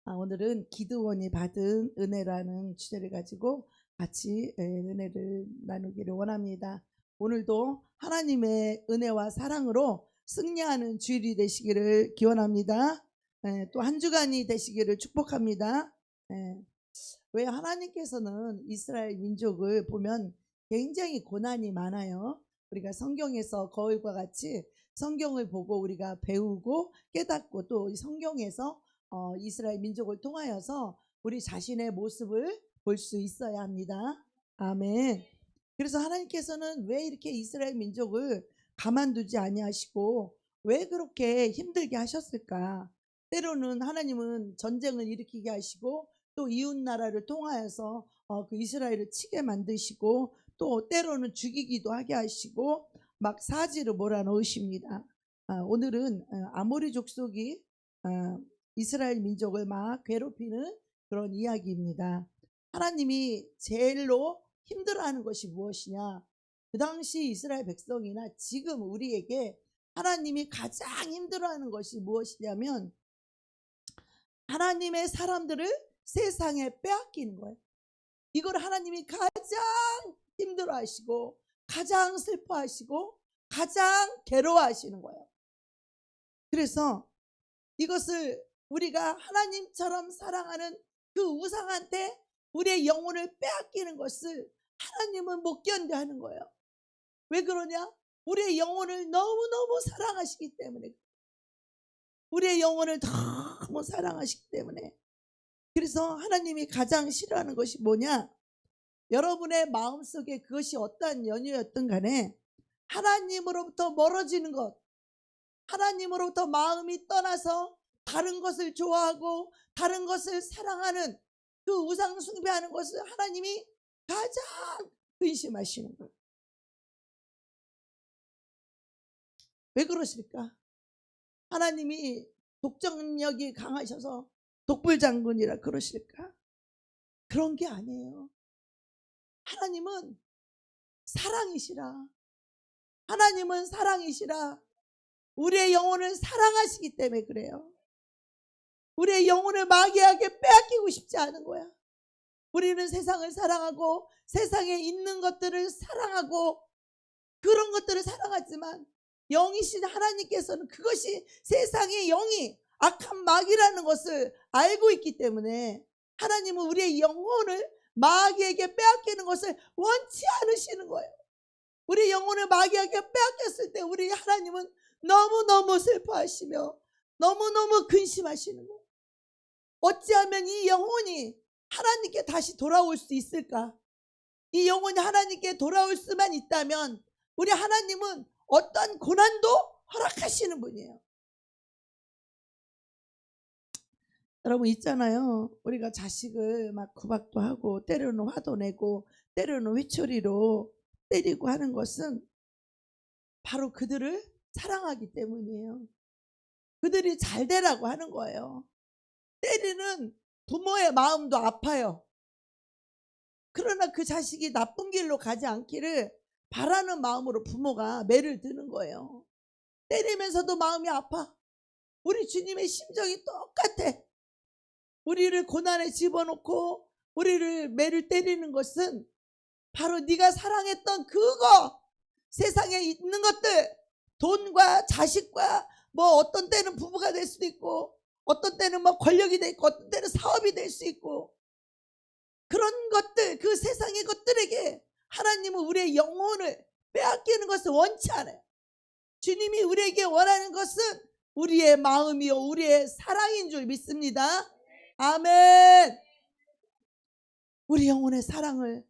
오늘은 기드온이 받은 은혜라는 주제를 가지고 같이 은혜를 나누기를 원합니다. 오늘도 하나님의 은혜와 사랑으로 승리하는 주일이 되시기를 기원합니다. 또 한 주간이 되시기를 축복합니다. 왜 하나님께서는 이스라엘 민족을 보면 굉장히 고난이 많아요. 우리가 성경에서 거울과 같이 성경을 보고 우리가 배우고 깨닫고 또 성경에서 이스라엘 민족을 통하여서 우리 자신의 모습을 볼 수 있어야 합니다. 아멘. 그래서 하나님께서는 왜 이렇게 이스라엘 민족을 가만두지 아니하시고 왜 그렇게 힘들게 하셨을까? 때로는 하나님은 전쟁을 일으키게 하시고 또 이웃 나라를 통하여서 그 이스라엘을 치게 만드시고 또 때로는 죽이기도 하게 하시고 막 사지로 몰아넣으십니다. 오늘은 아모리 족속이 이스라엘 민족을 막 괴롭히는 그런 이야기입니다. 하나님이 제일로 힘들어하는 것이 무엇이냐? 그 당시 이스라엘 백성이나 지금 우리에게 하나님이 가장 힘들어하는 것이 무엇이냐면 하나님의 사람들을 세상에 빼앗기는 거예요. 이걸 하나님이 가장 힘들어하시고 가장 슬퍼하시고 가장 괴로워하시는 거예요. 그래서 이것을 우리가 하나님처럼 사랑하는 그 우상한테 우리의 영혼을 빼앗기는 것을 하나님은 못 견뎌하는 거예요. 왜 그러냐? 우리의 영혼을 너무너무 사랑하시기 때문에, 우리의 영혼을 너무 사랑하시기 때문에. 그래서 하나님이 가장 싫어하는 것이 뭐냐? 여러분의 마음속에 그것이 어떠한 연유였든 간에 하나님으로부터 멀어지는 것, 하나님으로부터 마음이 떠나서 다른 것을 좋아하고 다른 것을 사랑하는 그 우상 숭배하는 것을 하나님이 가장 근심하시는 거예요. 왜 그러실까? 하나님이 독점력이 강하셔서 독불장군이라 그러실까? 그런 게 아니에요. 하나님은 사랑이시라. 하나님은 사랑이시라. 우리의 영혼을 사랑하시기 때문에 그래요. 우리의 영혼을 마귀에게 빼앗기고 싶지 않은 거야. 우리는 세상을 사랑하고 세상에 있는 것들을 사랑하고 그런 것들을 사랑하지만 영이신 하나님께서는 그것이 세상의 영이 악한 마귀라는 것을 알고 있기 때문에 하나님은 우리의 영혼을 마귀에게 빼앗기는 것을 원치 않으시는 거예요. 우리 영혼을 마귀에게 빼앗겼을 때 우리 하나님은 너무너무 슬퍼하시며 너무너무 근심하시는 거예요. 어찌하면 이 영혼이 하나님께 다시 돌아올 수 있을까? 이 영혼이 하나님께 돌아올 수만 있다면 우리 하나님은 어떤 고난도 허락하시는 분이에요. 여러분 있잖아요. 우리가 자식을 막 구박도 하고 때로는 화도 내고 때로는 회초리로 때리고 하는 것은 바로 그들을 사랑하기 때문이에요. 그들이 잘 되라고 하는 거예요. 때리는 부모의 마음도 아파요. 그러나 그 자식이 나쁜 길로 가지 않기를 바라는 마음으로 부모가 매를 드는 거예요. 때리면서도 마음이 아파. 우리 주님의 심정이 똑같아. 우리를 고난에 집어넣고 우리를 매를 때리는 것은 바로 네가 사랑했던 그거, 세상에 있는 것들, 돈과 자식과 뭐 어떤 때는 부부가 될 수도 있고 어떤 때는 뭐 권력이 될 있고 어떤 때는 사업이 될 수 있고 그런 것들, 그 세상의 것들에게 하나님은 우리의 영혼을 빼앗기는 것을 원치 않아요. 주님이 우리에게 원하는 것은 우리의 마음이요 우리의 사랑인 줄 믿습니다. 아멘. 우리 영혼의 사랑을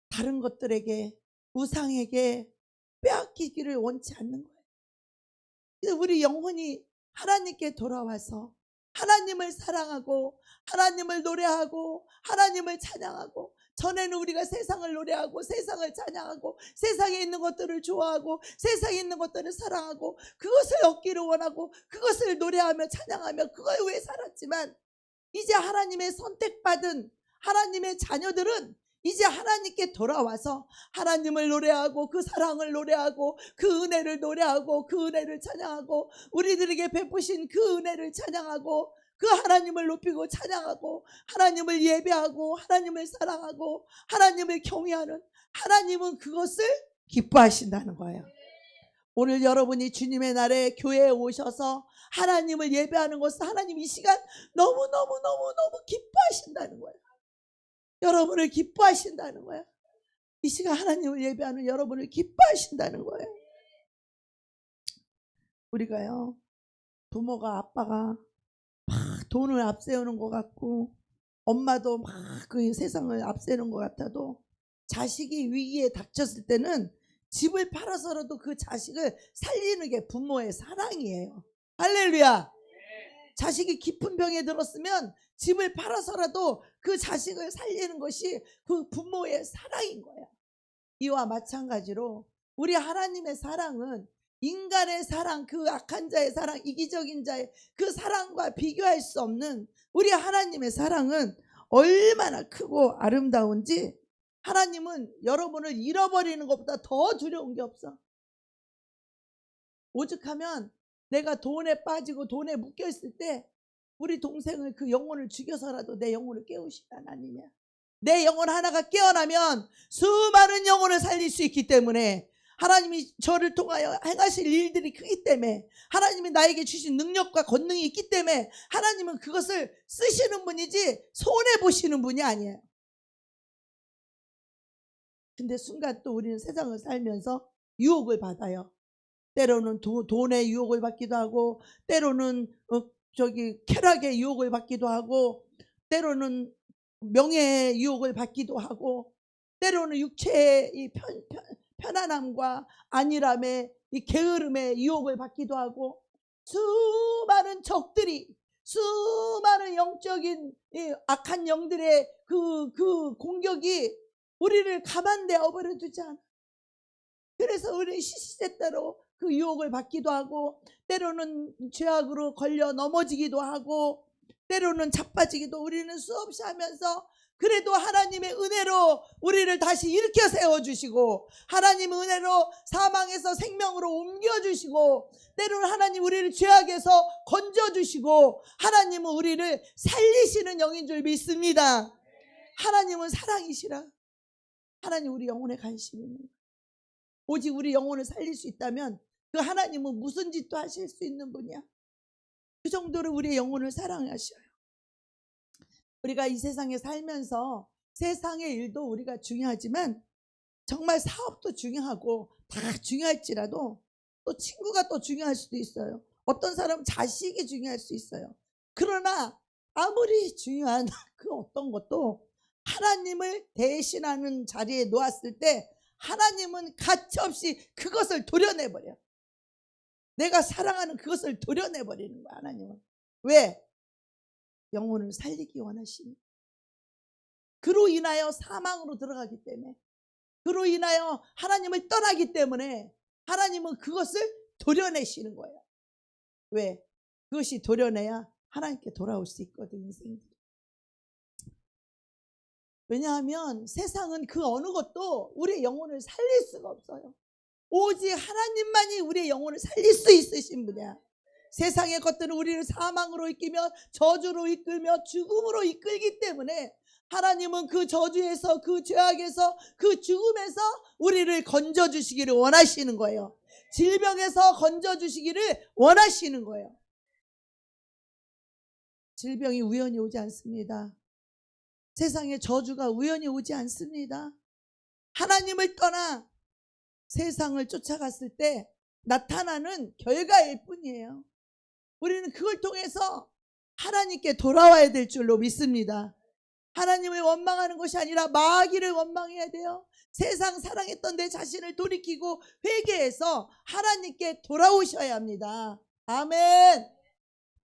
다른 것들에게, 우상에게 빼앗기기를 원치 않는 거예요. 그래서 우리 영혼이 하나님께 돌아와서 하나님을 사랑하고 하나님을 노래하고 하나님을 찬양하고, 전에는 우리가 세상을 노래하고 세상을 찬양하고 세상에 있는 것들을 좋아하고 세상에 있는 것들을 사랑하고 그것을 얻기를 원하고 그것을 노래하며 찬양하며 그걸 위해 살았지만 이제 하나님의 선택받은 하나님의 자녀들은 이제 하나님께 돌아와서 하나님을 노래하고 그 사랑을 노래하고 그 은혜를 노래하고 그 은혜를 찬양하고 우리들에게 베푸신 그 은혜를 찬양하고 그 하나님을 높이고 찬양하고 하나님을 예배하고 하나님을 사랑하고 하나님을 경외하는 하나님은 그것을 기뻐하신다는 거예요. 오늘 여러분이 주님의 날에 교회에 오셔서 하나님을 예배하는 것은 하나님 이 시간 너무너무 기뻐하신다는 거예요. 여러분을 기뻐하신다는 거예요. 이 시간 하나님을 예배하는 여러분을 기뻐하신다는 거예요. 우리가요, 부모가 아빠가 막 돈을 앞세우는 것 같고 엄마도 막 그 세상을 앞세우는 것 같아도 자식이 위기에 닥쳤을 때는 집을 팔아서라도 그 자식을 살리는 게 부모의 사랑이에요. 할렐루야. 자식이 깊은 병에 들었으면 집을 팔아서라도 그 자식을 살리는 것이 그 부모의 사랑인 거예요. 이와 마찬가지로 우리 하나님의 사랑은 인간의 사랑, 그 악한 자의 사랑, 이기적인 자의 그 사랑과 비교할 수 없는 우리 하나님의 사랑은 얼마나 크고 아름다운지 하나님은 여러분을 잃어버리는 것보다 더 두려운 게 없어. 오죽하면 내가 돈에 빠지고 돈에 묶여있을 때 우리 동생을 그 영혼을 죽여서라도 내 영혼을 깨우시는 하나님이야. 내 영혼 하나가 깨어나면 수많은 영혼을 살릴 수 있기 때문에 하나님이 저를 통하여 행하실 일들이 크기 때문에 하나님이 나에게 주신 능력과 권능이 있기 때문에 하나님은 그것을 쓰시는 분이지 손해보시는 분이 아니에요. 근데 순간 또 우리는 세상을 살면서 유혹을 받아요. 때로는 돈의 유혹을 받기도 하고 때로는 쾌락의 유혹을 받기도 하고 때로는 명예의 유혹을 받기도 하고 때로는 육체의 이 편안함과 안일함의 이 게으름의 유혹을 받기도 하고 수많은 적들이 수많은 영적인 악한 영들의 그 공격이 우리를 가만되어 버려 두지 않아. 그래서 우리는 시시때때로 그 유혹을 받기도 하고 때로는 죄악으로 걸려 넘어지기도 하고 때로는 자빠지기도 우리는 수없이 하면서 그래도 하나님의 은혜로 우리를 다시 일으켜 세워주시고 하나님의 은혜로 사망에서 생명으로 옮겨주시고 때로는 하나님 우리를 죄악에서 건져주시고 하나님은 우리를 살리시는 영인 줄 믿습니다. 하나님은 사랑이시라. 하나님 우리 영혼에 관심이 있는 거예요. 오직 우리 영혼을 살릴 수 있다면 그 하나님은 무슨 짓도 하실 수 있는 분이야. 그 정도로 우리의 영혼을 사랑하셔요. 우리가 이 세상에 살면서 세상의 일도 우리가 중요하지만 정말 사업도 중요하고 다 중요할지라도 또 친구가 또 중요할 수도 있어요. 어떤 사람은 자식이 중요할 수 있어요. 그러나 아무리 중요한 그 어떤 것도 하나님을 대신하는 자리에 놓았을 때 하나님은 가차없이 그것을 도려내버려. 내가 사랑하는 그것을 도려내버리는 거야. 하나님은. 왜? 영혼을 살리기 원하시니. 그로 인하여 사망으로 들어가기 때문에 그로 인하여 하나님을 떠나기 때문에 하나님은 그것을 도려내시는 거예요. 왜? 그것이 도려내야 하나님께 돌아올 수 있거든 인생들이. 왜냐하면 세상은 그 어느 것도 우리의 영혼을 살릴 수가 없어요. 오직 하나님만이 우리의 영혼을 살릴 수 있으신 분이야. 세상의 것들은 우리를 사망으로 이끌며 저주로 이끌며 죽음으로 이끌기 때문에 하나님은 그 저주에서 그 죄악에서 그 죽음에서 우리를 건져주시기를 원하시는 거예요. 질병에서 건져주시기를 원하시는 거예요. 질병이 우연히 오지 않습니다. 세상의 저주가 우연히 오지 않습니다. 하나님을 떠나 세상을 쫓아갔을 때 나타나는 결과일 뿐이에요. 우리는 그걸 통해서 하나님께 돌아와야 될 줄로 믿습니다. 하나님을 원망하는 것이 아니라 마귀를 원망해야 돼요. 세상 사랑했던 내 자신을 돌이키고 회개해서 하나님께 돌아오셔야 합니다. 아멘.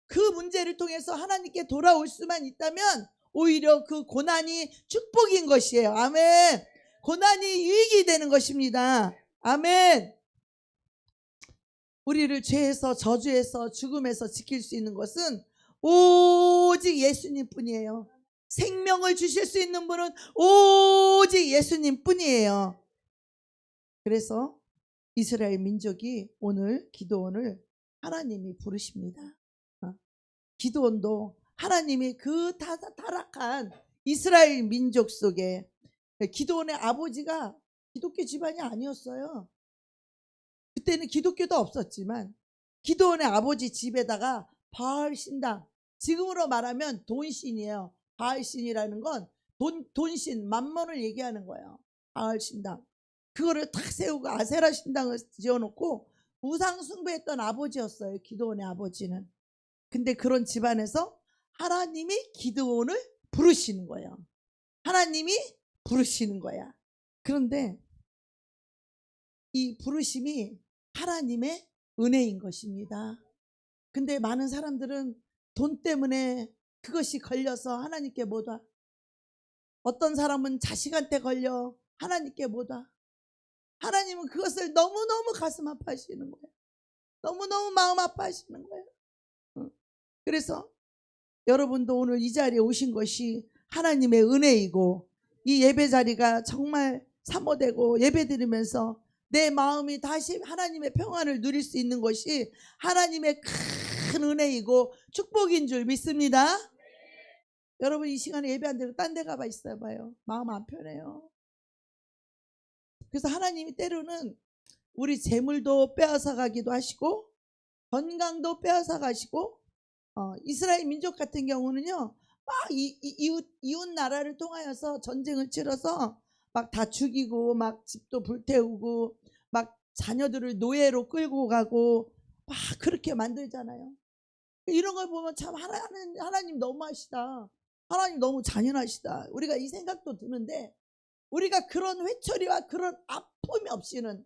그 문제를 통해서 하나님께 돌아올 수만 있다면 오히려 그 고난이 축복인 것이에요. 아멘. 고난이 유익이 되는 것입니다. 아멘. 우리를 죄에서 저주에서 죽음에서 지킬 수 있는 것은 오직 예수님 뿐이에요. 생명을 주실 수 있는 분은 오직 예수님 뿐이에요. 그래서 이스라엘 민족이 오늘 기드온을 하나님이 부르십니다. 기드온도 하나님이 그 타락한 이스라엘 민족 속에 기드온의 아버지가 기독교 집안이 아니었어요. 그때는 기독교도 없었지만 기드온의 아버지 집에다가 바알 신당, 지금으로 말하면 돈신이에요. 바알 신이라는 건 돈신, 만몬을 얘기하는 거예요. 바알 신당. 그거를 탁 세우고 아세라 신당을 지어놓고 우상 숭배했던 아버지였어요. 기드온의 아버지는. 근데 그런 집안에서 하나님이 기드온을 부르시는 거예요. 하나님이 부르시는 거야. 그런데 이 부르심이 하나님의 은혜인 것입니다. 근데 많은 사람들은 돈 때문에 그것이 걸려서 하나님께 못 와. 어떤 사람은 자식한테 걸려 하나님께 못 와. 하나님은 그것을 너무너무 가슴 아파하시는 거예요. 너무너무 마음 아파하시는 거예요. 그래서 여러분도 오늘 이 자리에 오신 것이 하나님의 은혜이고, 이 예배 자리가 정말 사모되고 예배 드리면서 내 마음이 다시 하나님의 평안을 누릴 수 있는 것이 하나님의 큰 은혜이고 축복인 줄 믿습니다. 여러분 이 시간에 예배 안 드리고 딴 데 가봐 있어 봐요. 마음 안 편해요. 그래서 하나님이 때로는 우리 재물도 빼앗아 가기도 하시고 건강도 빼앗아 가시고, 이스라엘 민족 같은 경우는요, 막 이웃 나라를 통하여서 전쟁을 치러서 막 다 죽이고 막 집도 불태우고 막 자녀들을 노예로 끌고 가고 막 그렇게 만들잖아요. 이런 걸 보면 참 하나님 너무하시다. 하나님 너무 잔인하시다. 우리가 이 생각도 드는데, 우리가 그런 회초리와 그런 아픔이 없이는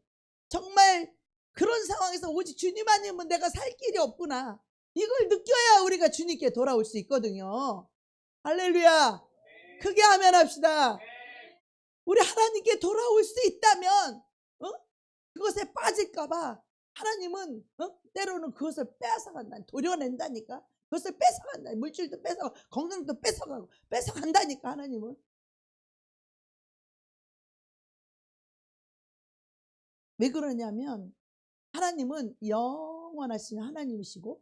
정말 그런 상황에서 오직 주님 아니면 내가 살 길이 없구나, 이걸 느껴야 우리가 주님께 돌아올 수 있거든요. 할렐루야. 크게 하면 합시다. 우리 하나님께 돌아올 수 있다면 그것에 빠질까봐 하나님은 때로는 그것을 뺏어간다. 도려낸다니까. 그것을 뺏어간다. 물질도 뺏어가고 건강도 뺏어가고 뺏어간다니까. 하나님은. 왜 그러냐면 하나님은 영원하신 하나님이시고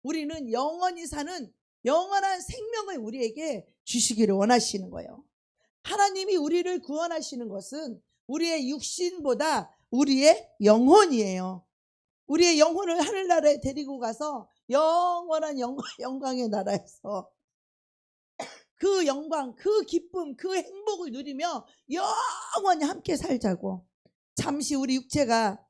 우리는 영원히 사는 영원한 생명을 우리에게 주시기를 원하시는 거예요. 하나님이 우리를 구원하시는 것은 우리의 육신보다 우리의 영혼이에요. 우리의 영혼을 하늘나라에 데리고 가서 영원한 영광의 나라에서 그 영광, 그 기쁨, 그 행복을 누리며 영원히 함께 살자고. 잠시 우리 육체가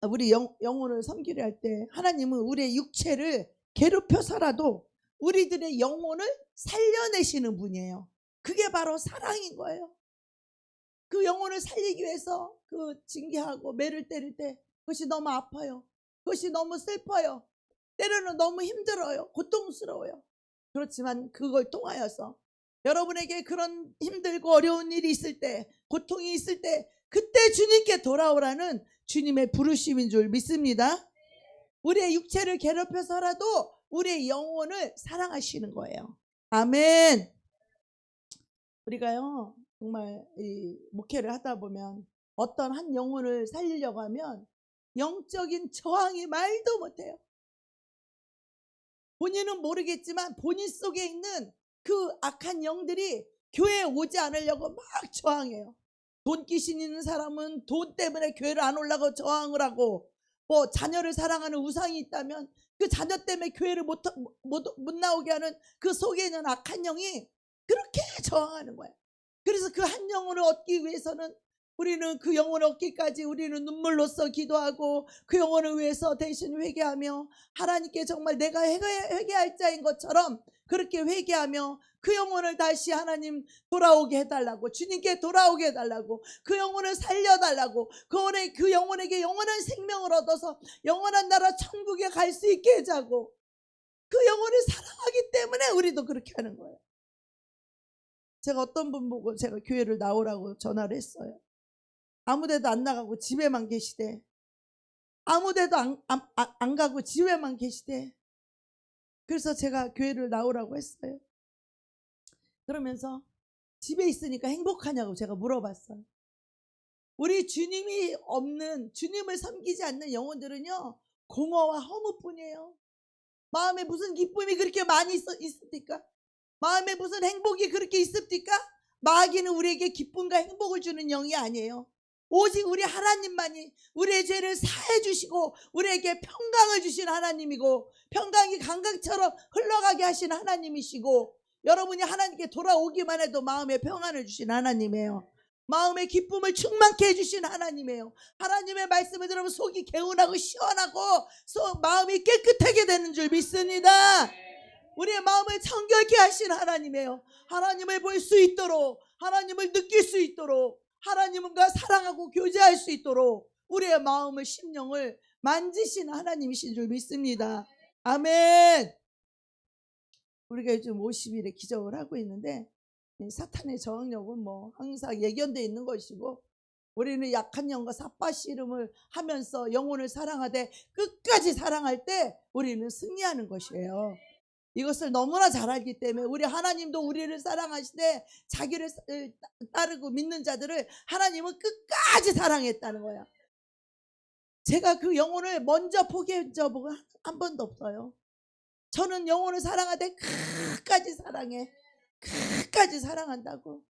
우리 영혼을 섬기려 할 때 하나님은 우리의 육체를 괴롭혀서라도 우리들의 영혼을 살려내시는 분이에요. 그게 바로 사랑인 거예요. 그 영혼을 살리기 위해서 그 징계하고 매를 때릴 때 그것이 너무 아파요. 그것이 너무 슬퍼요. 때로는 너무 힘들어요. 고통스러워요. 그렇지만 그걸 통하여서 여러분에게 그런 힘들고 어려운 일이 있을 때, 고통이 있을 때 그때 주님께 돌아오라는 주님의 부르심인 줄 믿습니다. 우리의 육체를 괴롭혀서라도 우리의 영혼을 사랑하시는 거예요. 아멘. 우리가요 정말 이 목회를 하다 보면 어떤 한 영혼을 살리려고 하면 영적인 저항이 말도 못해요. 본인은 모르겠지만 본인 속에 있는 그 악한 영들이 교회에 오지 않으려고 막 저항해요. 돈 귀신 있는 사람은 돈 때문에 교회를 안 올라가고 저항을 하고, 뭐 자녀를 사랑하는 우상이 있다면 그 자녀 때문에 교회를 못 나오게 하는 그 속에 있는 악한 영이 그렇게 저항하는 거예요. 그래서 그 한 영혼을 얻기 위해서는 우리는 그 영혼을 얻기까지 우리는 눈물로써 기도하고 그 영혼을 위해서 대신 회개하며 하나님께 정말 내가 회개할 자인 것처럼 그렇게 회개하며 그 영혼을 다시 하나님 돌아오게 해달라고, 주님께 돌아오게 해달라고, 그 영혼을 살려달라고, 그 영혼에게 영원한 생명을 얻어서 영원한 나라 천국에 갈 수 있게 해자고, 그 영혼을 사랑하기 때문에 우리도 그렇게 하는 거예요. 제가 어떤 분 보고 제가 교회를 나오라고 전화를 했어요. 아무데도 안 나가고 집에만 계시대. 아무데도 안 가고 집에만 계시대. 그래서 제가 교회를 나오라고 했어요. 그러면서 집에 있으니까 행복하냐고 제가 물어봤어요. 우리 주님이 없는, 주님을 섬기지 않는 영혼들은요 공허와 허무뿐이에요. 마음에 무슨 기쁨이 그렇게 많이 있습니까? 마음에 무슨 행복이 그렇게 있습니까? 마귀는 우리에게 기쁨과 행복을 주는 영이 아니에요. 오직 우리 하나님만이 우리의 죄를 사해 주시고 우리에게 평강을 주신 하나님이고, 평강이 강강처럼 흘러가게 하신 하나님이시고, 여러분이 하나님께 돌아오기만 해도 마음에 평안을 주신 하나님이에요. 마음의 기쁨을 충만케 해주신 하나님이에요. 하나님의 말씀을 들으면 속이 개운하고 시원하고 마음이 깨끗하게 되는 줄 믿습니다. 우리의 마음을 청결케 하신 하나님이에요. 하나님을 볼 수 있도록, 하나님을 느낄 수 있도록, 하나님과 사랑하고 교제할 수 있도록 우리의 마음을, 심령을 만지신 하나님이신 줄 믿습니다. 아멘. 우리가 요즘 50일의 기적을 하고 있는데, 사탄의 저항력은 뭐 항상 예견되어 있는 것이고, 우리는 약한 영과 삿바씨름을 하면서 영혼을 사랑하되 끝까지 사랑할 때 우리는 승리하는 것이에요. 이것을 너무나 잘 알기 때문에 우리 하나님도 우리를 사랑하시되 자기를 따르고 믿는 자들을 하나님은 끝까지 사랑했다는 거야. 제가 그 영혼을 먼저 포기한 적은 한 번도 없어요. 저는 영혼을 사랑하되 끝까지 사랑해. 끝까지 사랑한다고.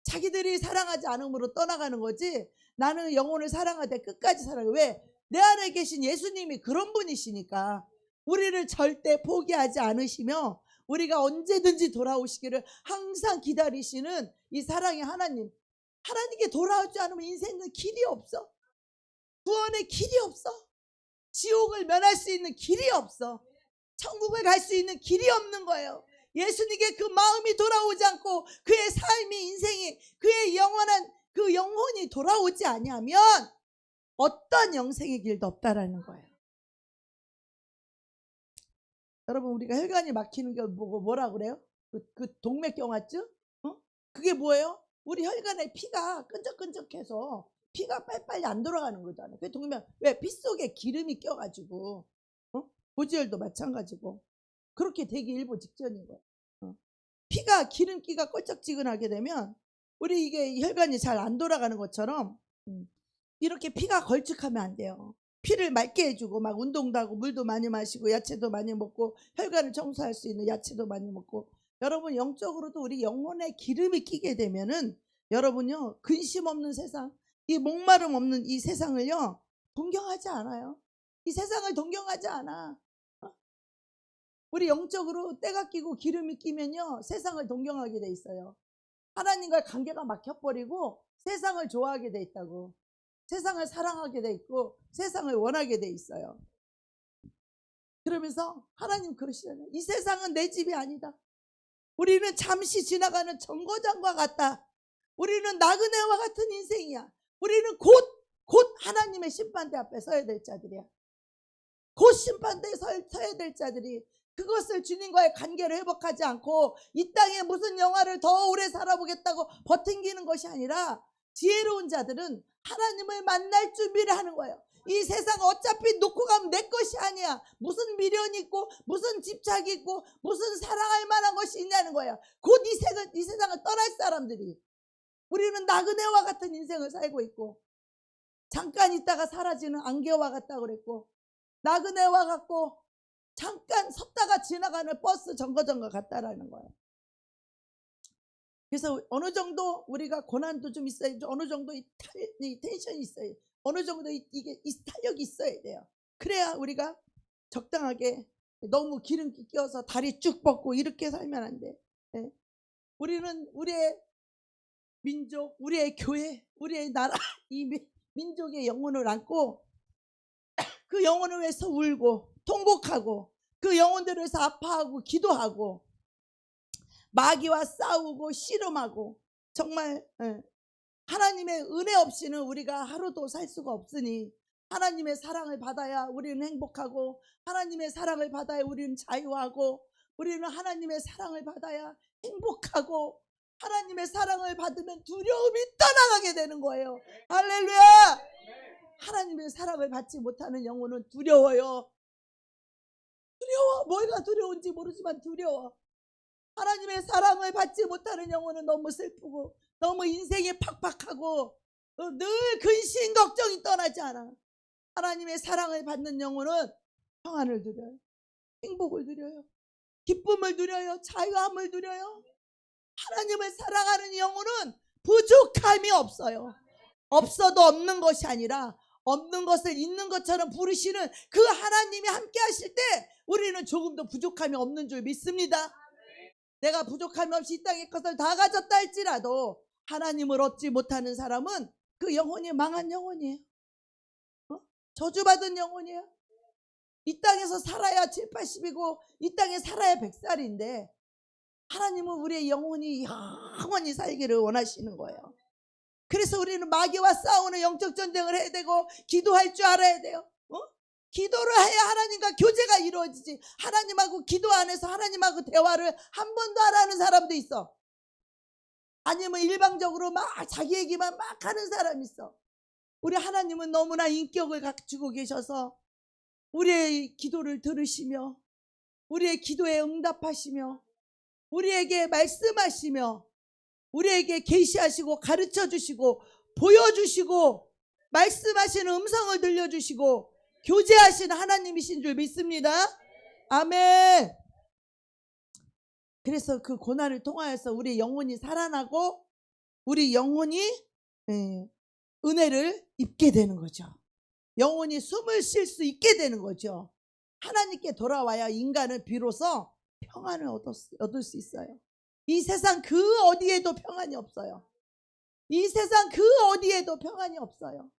자기들이 사랑하지 않음으로 떠나가는 거지, 나는 영혼을 사랑하되 끝까지 사랑해. 왜? 내 안에 계신 예수님이 그런 분이시니까. 우리를 절대 포기하지 않으시며 우리가 언제든지 돌아오시기를 항상 기다리시는 이 사랑의 하나님. 하나님께 돌아오지 않으면 인생은 길이 없어. 구원의 길이 없어. 지옥을 면할 수 있는 길이 없어. 천국을 갈 수 있는 길이 없는 거예요. 예수님께 그 마음이 돌아오지 않고 그의 삶이, 인생이, 그의 영원한 그 영혼이 돌아오지 아니하면 어떤 영생의 길도 없다라는 거예요. 여러분, 우리가 혈관이 막히는 게 뭐라 그래요? 그 동맥경화증? 그게 뭐예요? 우리 혈관에 피가 끈적끈적해서 피가 빨리빨리 안 돌아가는 거잖아요. 그 동맥, 왜? 피 속에 기름이 껴가지고, 고지혈도 마찬가지고 그렇게 되기 일보 직전인 거예요. 피가, 기름기가 껄쩍지근하게 되면 우리 이게 혈관이 잘 안 돌아가는 것처럼 이렇게 피가 걸쭉하면 안 돼요. 피를 맑게 해주고 막 운동도 하고 물도 많이 마시고 야채도 많이 먹고 혈관을 청소할 수 있는 야채도 많이 먹고. 여러분, 영적으로도 우리 영혼에 기름이 끼게 되면은 여러분요, 근심 없는 세상, 이 목마름 없는 이 세상을요 동경하지 않아요. 이 세상을 동경하지 않아. 우리 영적으로 때가 끼고 기름이 끼면요 세상을 동경하게 돼 있어요. 하나님과의 관계가 막혀버리고 세상을 좋아하게 돼 있다고. 세상을 사랑하게 돼 있고 세상을 원하게 돼 있어요. 그러면서 하나님 그러시잖아요. 이 세상은 내 집이 아니다. 우리는 잠시 지나가는 정거장과 같다. 우리는 나그네와 같은 인생이야. 우리는 곧 하나님의 심판대 앞에 서야 될 자들이야. 곧 심판대에 서야 될 자들이, 그것을 주님과의 관계를 회복하지 않고 이 땅에 무슨 영화를 더 오래 살아보겠다고 버팅기는 것이 아니라, 지혜로운 자들은 하나님을 만날 준비를 하는 거예요. 이 세상 어차피 놓고 가면 내 것이 아니야. 무슨 미련이 있고 무슨 집착이 있고 무슨 사랑할 만한 것이 있냐는 거야. 곧 이 세상을 떠날 사람들이. 우리는 나그네와 같은 인생을 살고 있고, 잠깐 있다가 사라지는 안개와 같다고 그랬고, 나그네와 같고 잠깐 섰다가 지나가는 버스 정거장과 같다라는 거예요. 그래서 어느 정도 우리가 고난도 좀 있어야, 어느 정도 이 텐션이 있어야, 어느 정도 이게 이 탄력이 있어야 돼요. 그래야 우리가 적당하게, 너무 기름기 끼어서 다리 쭉 뻗고 이렇게 살면 안 돼. 네. 우리는 우리의 민족, 우리의 교회, 우리의 나라, 이 민족의 영혼을 안고 그 영혼을 위해서 울고 통곡하고 그 영혼들을 위해서 아파하고 기도하고 마귀와 싸우고 씨름하고, 정말 하나님의 은혜 없이는 우리가 하루도 살 수가 없으니 하나님의 사랑을 받아야 우리는 행복하고, 하나님의 사랑을 받아야 우리는 자유하고, 우리는 하나님의 사랑을 받아야 행복하고, 하나님의 사랑을 받으면 두려움이 떠나가게 되는 거예요. 할렐루야. 하나님의 사랑을 받지 못하는 영혼은 두려워요. 두려워. 뭐가 두려운지 모르지만 두려워. 하나님의 사랑을 받지 못하는 영혼은 너무 슬프고 너무 인생이 팍팍하고 늘 근심 걱정이 떠나지 않아. 하나님의 사랑을 받는 영혼은 평안을 누려요. 행복을 누려요. 기쁨을 누려요. 자유함을 누려요. 하나님을 사랑하는 영혼은 부족함이 없어요. 없어도 없는 것이 아니라 없는 것을 있는 것처럼 부르시는 그 하나님이 함께 하실 때 우리는 조금도 부족함이 없는 줄 믿습니다. 내가 부족함이 없이 이 땅의 것을 다 가졌다 할지라도 하나님을 얻지 못하는 사람은 그 영혼이 망한 영혼이에요. 저주받은 영혼이에요. 이 땅에서 살아야 7, 80이고 이 땅에 살아야 100살인데 하나님은 우리의 영혼이 영원히 살기를 원하시는 거예요. 그래서 우리는 마귀와 싸우는 영적 전쟁을 해야 되고 기도할 줄 알아야 돼요. 기도를 해야 하나님과 교제가 이루어지지. 하나님하고 기도 안에서 하나님하고 대화를 한 번도 안 하는 사람도 있어. 아니면 일방적으로 막 자기 얘기만 막 하는 사람이 있어. 우리 하나님은 너무나 인격을 갖추고 계셔서 우리의 기도를 들으시며 우리의 기도에 응답하시며 우리에게 말씀하시며 우리에게 계시하시고 가르쳐주시고 보여주시고 말씀하시는 음성을 들려주시고 교제하시는 하나님이신 줄 믿습니다. 아멘. 그래서 그 고난을 통하여서 우리 영혼이 살아나고 우리 영혼이 은혜를 입게 되는 거죠. 영혼이 숨을 쉴 수 있게 되는 거죠. 하나님께 돌아와야 인간은 비로소 평안을 얻을 수 있어요. 이 세상 그 어디에도 평안이 없어요. 이 세상 그 어디에도 평안이 없어요.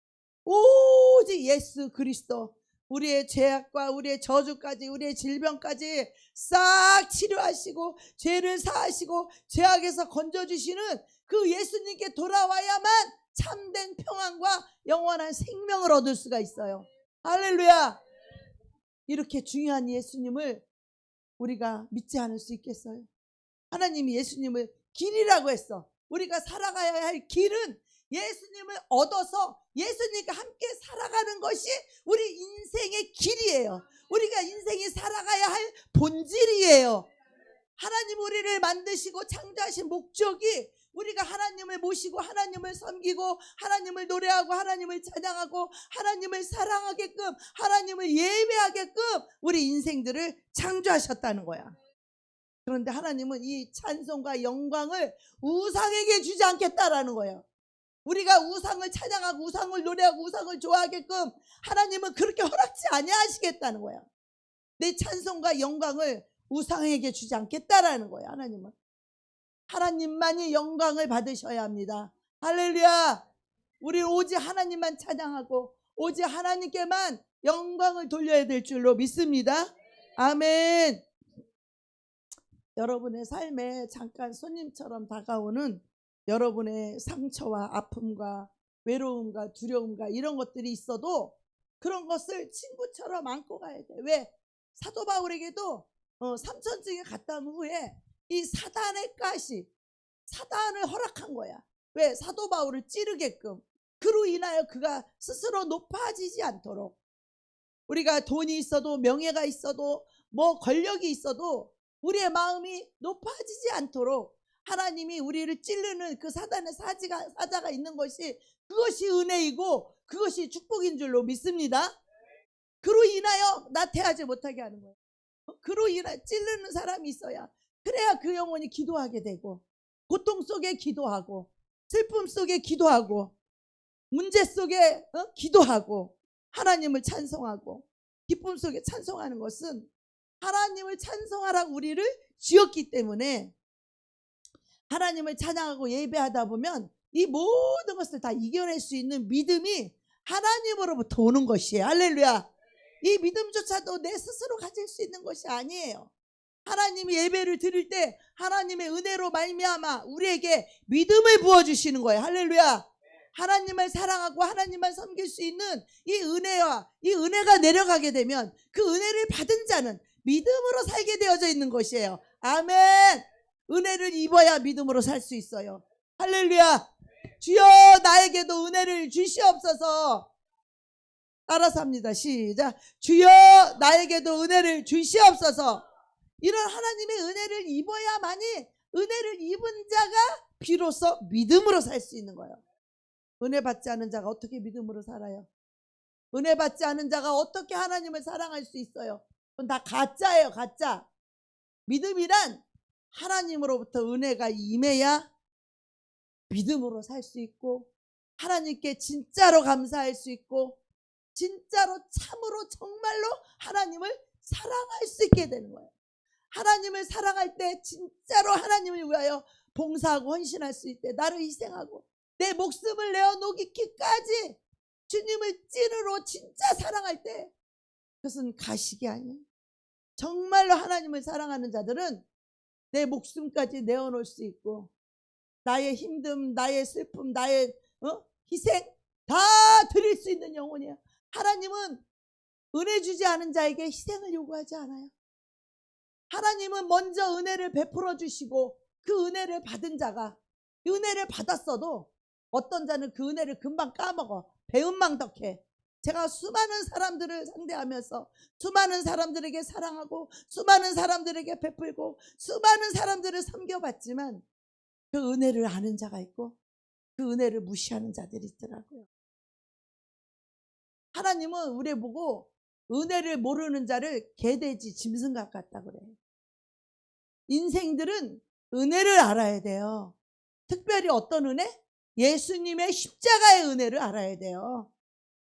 오직 예수 그리스도, 우리의 죄악과 우리의 저주까지 우리의 질병까지 싹 치료하시고 죄를 사하시고 죄악에서 건져주시는 그 예수님께 돌아와야만 참된 평안과 영원한 생명을 얻을 수가 있어요. 할렐루야. 이렇게 중요한 예수님을 우리가 믿지 않을 수 있겠어요? 하나님이 예수님을 길이라고 했어. 우리가 살아가야 할 길은 예수님을 얻어서 예수님과 함께 살아가는 것이 우리 인생의 길이에요. 우리가 인생이 살아가야 할 본질이에요. 하나님 우리를 만드시고 창조하신 목적이 우리가 하나님을 모시고 하나님을 섬기고 하나님을 노래하고 하나님을 찬양하고 하나님을 사랑하게끔 하나님을 예배하게끔 우리 인생들을 창조하셨다는 거야. 그런데 하나님은 이 찬송과 영광을 우상에게 주지 않겠다라는 거예요. 우리가 우상을 찬양하고 우상을 노래하고 우상을 좋아하게끔 하나님은 그렇게 허락지 아니하시겠다는 거예요. 내 찬송과 영광을 우상에게 주지 않겠다라는 거예요. 하나님은 하나님만이 영광을 받으셔야 합니다. 할렐루야. 우리 오직 하나님만 찬양하고 오직 하나님께만 영광을 돌려야 될 줄로 믿습니다. 아멘. 여러분의 삶에 잠깐 손님처럼 다가오는 여러분의 상처와 아픔과 외로움과 두려움과 이런 것들이 있어도 그런 것을 친구처럼 안고 가야 돼. 왜? 사도 바울에게도 삼천증에 갔다 온 후에 이 사단의 가시, 사단을 허락한 거야. 왜? 사도 바울을 찌르게끔. 그로 인하여 그가 스스로 높아지지 않도록. 우리가 돈이 있어도 명예가 있어도 뭐 권력이 있어도 우리의 마음이 높아지지 않도록 하나님이 우리를 찌르는 그 사단의 사자가 있는 것이 그것이 은혜이고 그것이 축복인 줄로 믿습니다. 그로 인하여 나태하지 못하게 하는 거예요. 그로 인하여 찌르는 사람이 있어야 그래야 그 영혼이 기도하게 되고 고통 속에 기도하고 슬픔 속에 기도하고 문제 속에 기도하고 하나님을 찬송하고 기쁨 속에 찬송하는 것은 하나님을 찬송하라고 우리를 지었기 때문에 하나님을 찬양하고 예배하다 보면 이 모든 것을 다 이겨낼 수 있는 믿음이 하나님으로부터 오는 것이에요. 할렐루야. 이 믿음조차도 내 스스로 가질 수 있는 것이 아니에요. 하나님이 예배를 드릴 때 하나님의 은혜로 말미암아 우리에게 믿음을 부어주시는 거예요. 할렐루야. 하나님을 사랑하고 하나님만 섬길 수 있는 이 은혜와 이 은혜가 내려가게 되면 그 은혜를 받은 자는 믿음으로 살게 되어져 있는 것이에요. 아멘. 은혜를 입어야 믿음으로 살 수 있어요. 할렐루야. 주여 나에게도 은혜를 주시옵소서. 따라서 합니다. 시작. 주여 나에게도 은혜를 주시옵소서. 이런 하나님의 은혜를 입어야만이 은혜를 입은 자가 비로소 믿음으로 살 수 있는 거예요. 은혜 받지 않은 자가 어떻게 믿음으로 살아요? 은혜 받지 않은 자가 어떻게 하나님을 사랑할 수 있어요? 그건 다 가짜예요. 가짜. 믿음이란 하나님으로부터 은혜가 임해야 믿음으로 살 수 있고, 하나님께 진짜로 감사할 수 있고, 진짜로 참으로 정말로 하나님을 사랑할 수 있게 되는 거예요. 하나님을 사랑할 때 진짜로 하나님을 위하여 봉사하고 헌신할 수 있대. 나를 희생하고 내 목숨을 내어 놓기까지 주님을 찐으로 진짜 사랑할 때, 그것은 가식이 아니에요. 정말로 하나님을 사랑하는 자들은 내 목숨까지 내어놓을 수 있고, 나의 힘듦, 나의 슬픔, 나의 희생 다 드릴 수 있는 영혼이야. 하나님은 은혜 주지 않은 자에게 희생을 요구하지 않아요. 하나님은 먼저 은혜를 베풀어 주시고, 그 은혜를 받은 자가, 은혜를 받았어도 어떤 자는 그 은혜를 금방 까먹어. 배은망덕해. 제가 수많은 사람들을 상대하면서 수많은 사람들에게 사랑하고 수많은 사람들에게 베풀고 수많은 사람들을 섬겨봤지만, 그 은혜를 아는 자가 있고 그 은혜를 무시하는 자들이 있더라고요. 하나님은 우리 보고 은혜를 모르는 자를 개돼지 짐승각 같다 그래요. 인생들은 은혜를 알아야 돼요. 특별히 어떤 은혜? 예수님의 십자가의 은혜를 알아야 돼요.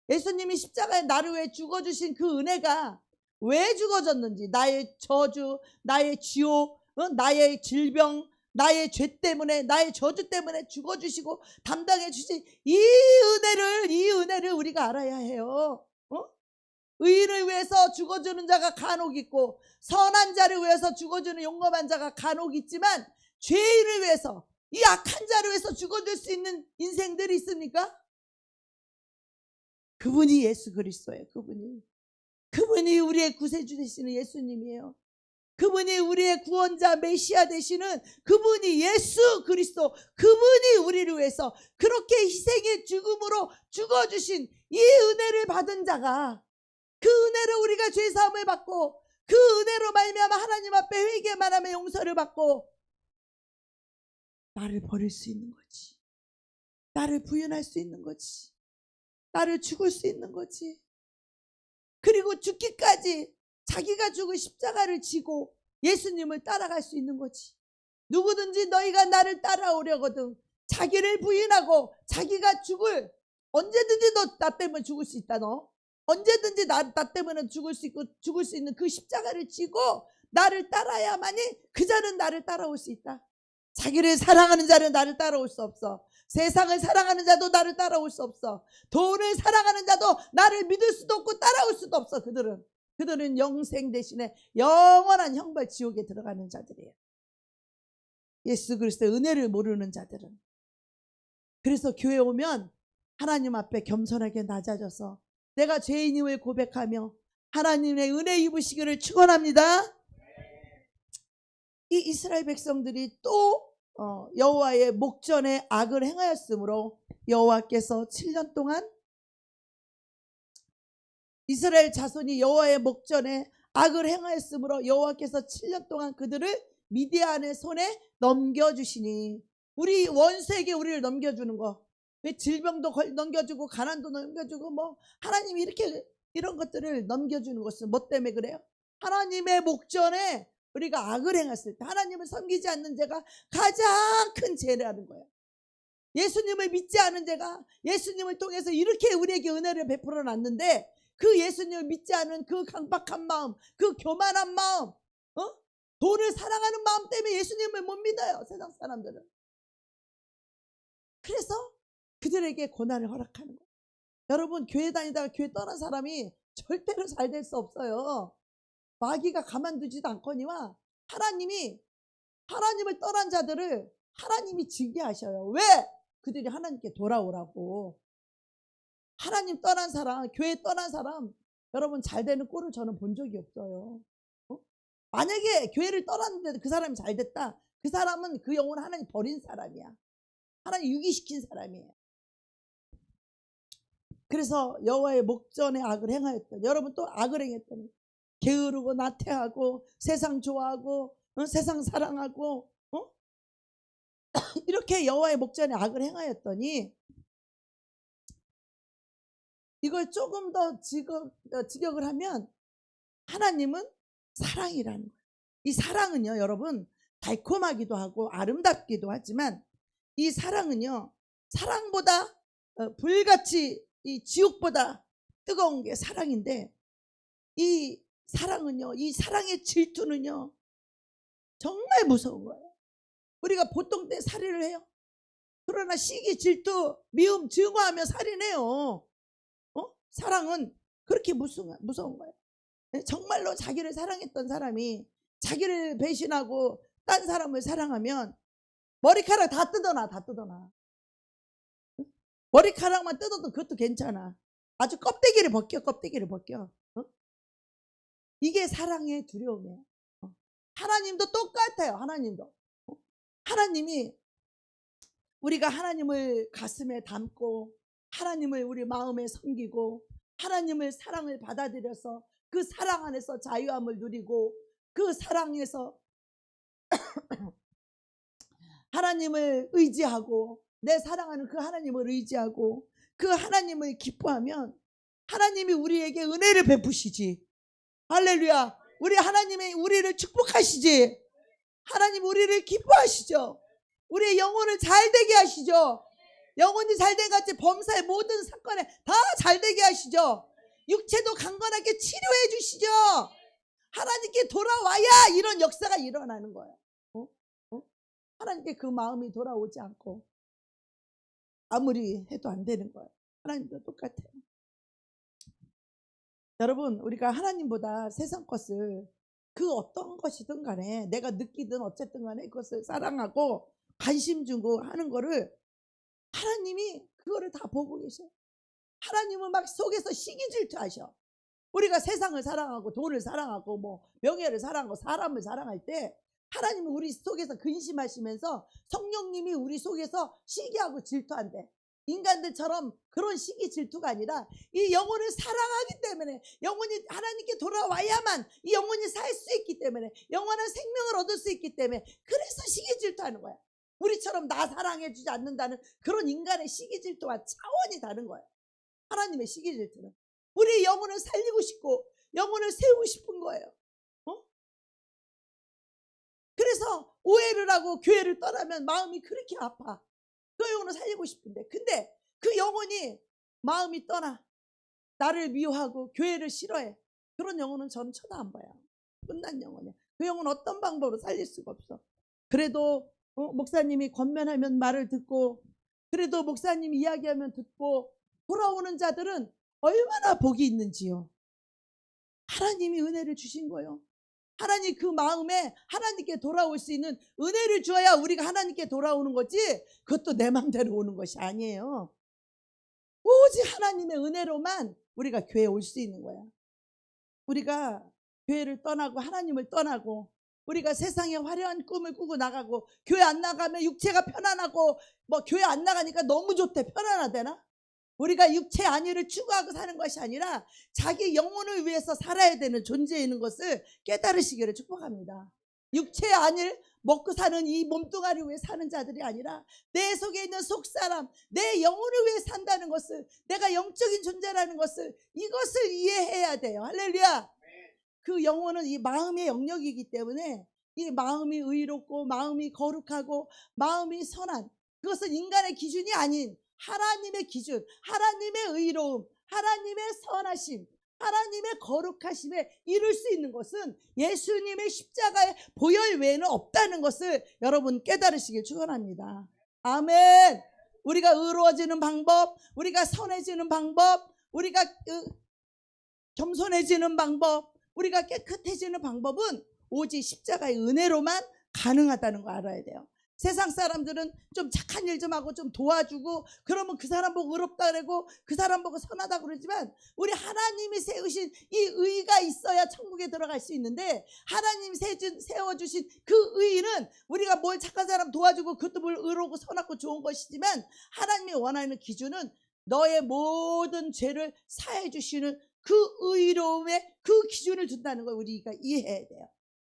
예수님이 십자가에 나를 위해 죽어주신 그 은혜가 왜 죽어졌는지, 나의 저주, 나의 지옥, 나의 질병, 나의 죄 때문에, 나의 저주 때문에 죽어주시고 담당해 주신 이 은혜를 우리가 알아야 해요. 의인을 위해서 죽어주는 자가 간혹 있고, 선한 자를 위해서 죽어주는 용감한 자가 간혹 있지만, 죄인을 위해서, 이 악한 자를 위해서 죽어줄 수 있는 인생들이 있습니까? 그분이 예수 그리스도예요. 그분이 우리의 구세주 되시는 예수님이에요. 그분이 우리의 구원자 메시아 되시는 그분이 예수 그리스도, 그분이 우리를 위해서 그렇게 희생의 죽음으로 죽어주신 이 은혜를 받은 자가, 그 은혜로 우리가 죄사함을 받고, 그 은혜로 말미암아 하나님 앞에 회개만 하면 용서를 받고, 나를 버릴 수 있는 거지. 나를 부인할 수 있는 거지. 나를 죽을 수 있는 거지. 그리고 죽기까지 자기가 죽을 십자가를 지고 예수님을 따라갈 수 있는 거지. 누구든지 너희가 나를 따라오려거든 자기를 부인하고 자기가 언제든지 너 나 때문에 죽을 수 있다. 너 언제든지 나 때문에 죽을 수 있고 죽을 수 있는 그 십자가를 지고 나를 따라야만이 그 자는 나를 따라올 수 있다. 자기를 사랑하는 자는 나를 따라올 수 없어. 세상을 사랑하는 자도 나를 따라올 수 없어. 돈을 사랑하는 자도 나를 믿을 수도 없고 따라올 수도 없어. 그들은 영생 대신에 영원한 형벌 지옥에 들어가는 자들이에요. 예수 그리스도의 은혜를 모르는 자들은. 그래서 교회 오면 하나님 앞에 겸손하게 낮아져서 내가 죄인임을 고백하며 하나님의 은혜 입으시기를 축원합니다. 이 이스라엘 백성들이 또 여호와의 목전에 악을 행하였으므로 여호와께서 7년 동안 이스라엘 자손이 여호와의 목전에 악을 행하였으므로 여호와께서 7년 동안 그들을 미디안의 손에 넘겨주시니, 우리 원수에게 우리를 넘겨주는 거, 왜 질병도 넘겨주고 가난도 넘겨주고 하나님이 이렇게 이런 것들을 넘겨주는 것은 뭐 때문에 그래요? 하나님의 목전에 우리가 악을 행했을 때, 하나님을 섬기지 않는 죄가 가장 큰 죄라는 거예요. 예수님을 믿지 않은 죄가, 예수님을 통해서 이렇게 우리에게 은혜를 베풀어 놨는데 그 예수님을 믿지 않은 그 강박한 마음, 그 교만한 마음, 돈을 사랑하는 마음 때문에 예수님을 못 믿어요. 세상 사람들은. 그래서 그들에게 고난을 허락하는 거예요. 여러분, 교회 다니다가 교회 떠난 사람이 절대로 잘 될 수 없어요. 마귀가 가만두지도 않거니와 하나님을 떠난 자들을 하나님이 징계하셔요. 왜? 그들이 하나님께 돌아오라고. 하나님 떠난 사람, 교회 떠난 사람, 여러분 잘 되는 꼴을 저는 본 적이 없어요. 만약에 교회를 떠났는데 그 사람이 잘 됐다, 그 사람은 그 영혼을 하나님 버린 사람이야. 하나님 유기시킨 사람이에요. 그래서 여호와의 목전에 악을 행하였더니, 여러분 또 악을 행했더니 게으르고 나태하고 세상 좋아하고 세상 사랑하고 이렇게 여호와의 목전에 악을 행하였더니, 이걸 조금 더 직역을 하면 하나님은 사랑이라는 거예요. 이 사랑은요, 여러분, 달콤하기도 하고 아름답기도 하지만 이 사랑은요, 사랑보다 불같이 이 지옥보다 뜨거운 게 사랑인데, 이 사랑은요, 이 사랑의 질투는요 정말 무서운 거예요. 우리가 보통 때 살인을 해요. 그러나 시기, 질투, 미움, 증오하며 살인해요. 사랑은 그렇게 무서운 거예요. 정말로 자기를 사랑했던 사람이 자기를 배신하고 딴 사람을 사랑하면 머리카락 다 뜯어놔. 머리카락만 뜯어도 그것도 괜찮아. 아주 껍데기를 벗겨. 이게 사랑의 두려움이에요. 하나님도 똑같아요. 하나님이 우리가 하나님을 가슴에 담고 하나님을 우리 마음에 섬기고 하나님을 사랑을 받아들여서 그 사랑 안에서 자유함을 누리고 그 사랑에서 하나님을 의지하고 내 사랑하는 그 하나님을 의지하고 그 하나님을 기뻐하면 하나님이 우리에게 은혜를 베푸시지. 할렐루야. 우리 하나님이 우리를 축복하시지. 하나님 우리를 기뻐하시죠. 우리의 영혼을 잘되게 하시죠. 영혼이 잘된 같이 범사의 모든 사건에 다 잘되게 하시죠. 육체도 강건하게 치료해 주시죠. 하나님께 돌아와야 이런 역사가 일어나는 거예요. 하나님께 그 마음이 돌아오지 않고 아무리 해도 안 되는 거예요. 하나님도 똑같아요. 여러분, 우리가 하나님보다 세상 것을 그 어떤 것이든 간에 내가 느끼든 어쨌든 간에 그것을 사랑하고 관심 주고 하는 거를 하나님이 그거를 다 보고 계셔요. 하나님은 막 속에서 시기질투하셔. 우리가 세상을 사랑하고 돈을 사랑하고 뭐 명예를 사랑하고 사람을 사랑할 때 하나님은 우리 속에서 근심하시면서 성령님이 우리 속에서 시기하고 질투한대. 인간들처럼 그런 시기 질투가 아니라 이 영혼을 사랑하기 때문에 영혼이 하나님께 돌아와야만 이 영혼이 살 수 있기 때문에 영원한 생명을 얻을 수 있기 때문에 그래서 시기 질투하는 거야. 우리처럼 나 사랑해 주지 않는다는 그런 인간의 시기 질투와 차원이 다른 거예요. 하나님의 시기 질투는 우리 영혼을 살리고 싶고 영혼을 세우고 싶은 거예요. 그래서 오해를 하고 교회를 떠나면 마음이 그렇게 아파. 그 영혼을 살리고 싶은데 근데 그 영혼이 마음이 떠나 나를 미워하고 교회를 싫어해. 그런 영혼은 저는 쳐다 안 봐요. 끝난 영혼이야. 그 영혼 어떤 방법으로 살릴 수가 없어. 그래도 목사님이 권면하면 말을 듣고 그래도 목사님이 이야기하면 듣고 돌아오는 자들은 얼마나 복이 있는지요. 하나님이 은혜를 주신 거예요. 하나님 그 마음에 하나님께 돌아올 수 있는 은혜를 주어야 우리가 하나님께 돌아오는 거지 그것도 내 마음대로 오는 것이 아니에요. 오직 하나님의 은혜로만 우리가 교회에 올 수 있는 거야. 우리가 교회를 떠나고 하나님을 떠나고 우리가 세상에 화려한 꿈을 꾸고 나가고 교회 안 나가면 육체가 편안하고 뭐 교회 안 나가니까 너무 좋대. 편안하대나? 우리가 육체 안위를 추구하고 사는 것이 아니라 자기 영혼을 위해서 살아야 되는 존재에 있는 것을 깨달으시기를 축복합니다. 육체 안위를 먹고 사는 이 몸뚱아리 위해 사는 자들이 아니라 내 속에 있는 속사람, 내 영혼을 위해 산다는 것을, 내가 영적인 존재라는 것을, 이것을 이해해야 돼요. 할렐루야. 그 영혼은 이 마음의 영역이기 때문에 이 마음이 의롭고 마음이 거룩하고 마음이 선한 그것은 인간의 기준이 아닌 하나님의 기준, 하나님의 의로움, 하나님의 선하심, 하나님의 거룩하심에 이룰 수 있는 것은 예수님의 십자가의 보혈 외에는 없다는 것을 여러분 깨달으시길 축원합니다. 아멘. 우리가 의로워지는 방법, 우리가 선해지는 방법, 우리가 겸손해지는 방법, 우리가 깨끗해지는 방법은 오직 십자가의 은혜로만 가능하다는 거 알아야 돼요. 세상 사람들은 좀 착한 일 좀 하고 좀 도와주고 그러면 그 사람 보고 의롭다 그러고 그 사람 보고 선하다 그러지만 우리 하나님이 세우신 이 의가 있어야 천국에 들어갈 수 있는데 하나님이 세워주신 그 의는 우리가 뭘 착한 사람 도와주고 그것도 뭘 의롭고 선하고 좋은 것이지만 하나님이 원하는 기준은 너의 모든 죄를 사해 주시는 그 의로움에 그 기준을 둔다는 걸 우리가 이해해야 돼요.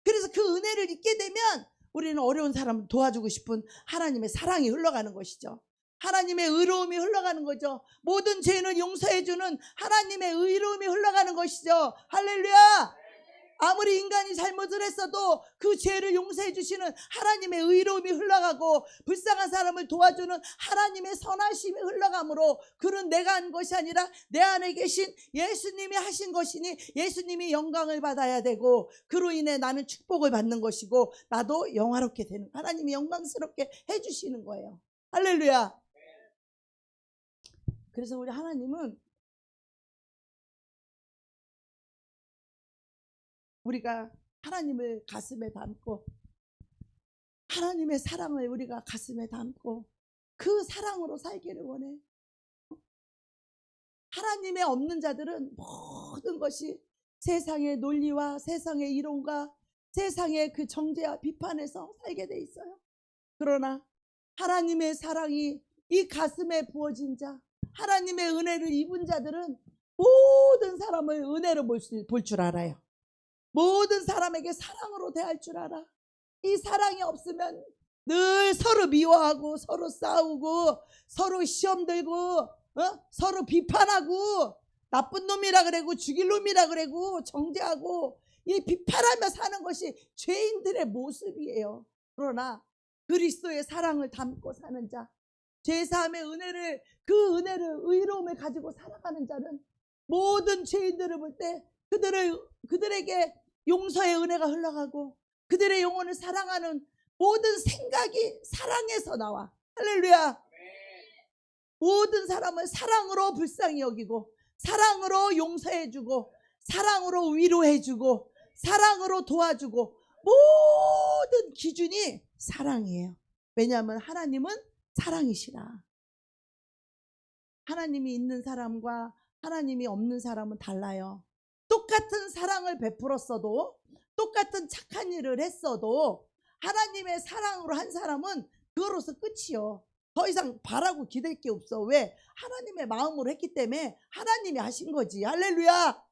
그래서 그 은혜를 잊게 되면 우리는 어려운 사람을 도와주고 싶은 하나님의 사랑이 흘러가는 것이죠. 하나님의 의로움이 흘러가는 거죠. 모든 죄는 용서해주는 하나님의 의로움이 흘러가는 것이죠. 할렐루야. 아무리 인간이 잘못을 했어도 그 죄를 용서해 주시는 하나님의 의로움이 흘러가고 불쌍한 사람을 도와주는 하나님의 선하심이 흘러가므로 그는 내가 한 것이 아니라 내 안에 계신 예수님이 하신 것이니 예수님이 영광을 받아야 되고 그로 인해 나는 축복을 받는 것이고 나도 영화롭게 되는 하나님이 영광스럽게 해주시는 거예요. 할렐루야. 그래서 우리 하나님은 우리가 하나님을 가슴에 담고 하나님의 사랑을 우리가 가슴에 담고 그 사랑으로 살기를 원해. 하나님의 없는 자들은 모든 것이 세상의 논리와 세상의 이론과 세상의 그 정죄와 비판에서 살게 돼 있어요. 그러나 하나님의 사랑이 이 가슴에 부어진 자, 하나님의 은혜를 입은 자들은 모든 사람을 은혜로 볼 줄 알아요. 모든 사람에게 사랑으로 대할 줄 알아. 이 사랑이 없으면 늘 서로 미워하고 서로 싸우고 서로 시험 들고 서로 비판하고 나쁜 놈이라 그러고 죽일 놈이라 그러고 정죄하고 이 비판하며 사는 것이 죄인들의 모습이에요. 그러나 그리스도의 사랑을 담고 사는 자, 죄사함의 은혜를 그 은혜를 의로움을 가지고 살아가는 자는 모든 죄인들을 볼 때 그들에게 용서의 은혜가 흘러가고 그들의 영혼을 사랑하는 모든 생각이 사랑에서 나와. 할렐루야. 모든 사람을 사랑으로 불쌍히 여기고 사랑으로 용서해주고 사랑으로 위로해주고 사랑으로 도와주고 모든 기준이 사랑이에요. 왜냐하면 하나님은 사랑이시라. 하나님이 있는 사람과 하나님이 없는 사람은 달라요. 똑같은 사랑을 베풀었어도 똑같은 착한 일을 했어도 하나님의 사랑으로 한 사람은 그거로서 끝이요. 더 이상 바라고 기댈 게 없어. 왜? 하나님의 마음으로 했기 때문에 하나님이 하신 거지. 할렐루야.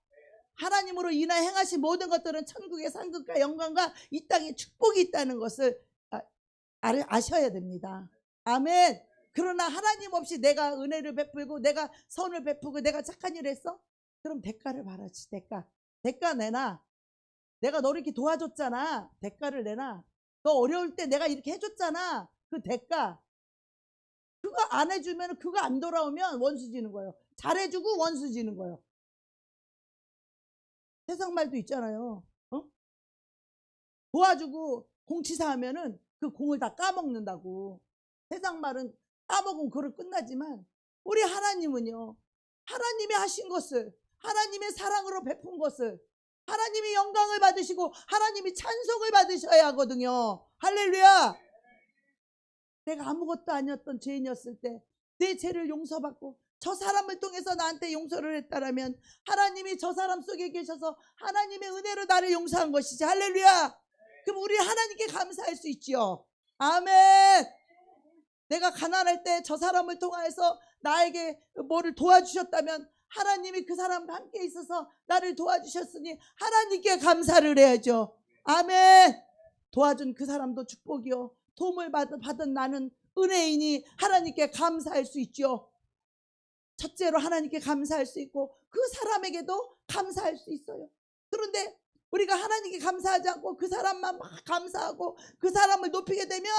하나님으로 인하 행하신 모든 것들은 천국의 상급과 영광과 이 땅에 축복이 있다는 것을 아셔야 됩니다. 아멘. 그러나 하나님 없이 내가 은혜를 베풀고 내가 선을 베푸고 내가 착한 일을 했어? 그럼 대가를 바라지. 대가 내놔. 내가 너를 이렇게 도와줬잖아. 대가를 내놔. 너 어려울 때 내가 이렇게 해줬잖아. 그 대가. 그거 안 해주면 그거 안 돌아오면 원수 지는 거예요. 잘해주고 원수 지는 거예요. 세상 말도 있잖아요. 도와주고 공치사 하면은 그 공을 다 까먹는다고. 세상 말은 까먹으면 그걸 끝나지만 우리 하나님은요. 하나님이 하신 것을 하나님의 사랑으로 베푼 것을 하나님이 영광을 받으시고 하나님이 찬송을 받으셔야 하거든요. 할렐루야. 내가 아무것도 아니었던 죄인이었을 때 내 죄를 용서받고 저 사람을 통해서 나한테 용서를 했다라면 하나님이 저 사람 속에 계셔서 하나님의 은혜로 나를 용서한 것이지. 할렐루야. 그럼 우리 하나님께 감사할 수 있지요. 아멘. 내가 가난할 때 저 사람을 통해서 나에게 뭐를 도와주셨다면 하나님이 그 사람과 함께 있어서 나를 도와주셨으니 하나님께 감사를 해야죠. 아멘. 도와준 그 사람도 축복이요. 도움을 받은 나는 은혜이니 하나님께 감사할 수 있죠. 첫째로 하나님께 감사할 수 있고 그 사람에게도 감사할 수 있어요. 그런데 우리가 하나님께 감사하지 않고 그 사람만 막 감사하고 그 사람을 높이게 되면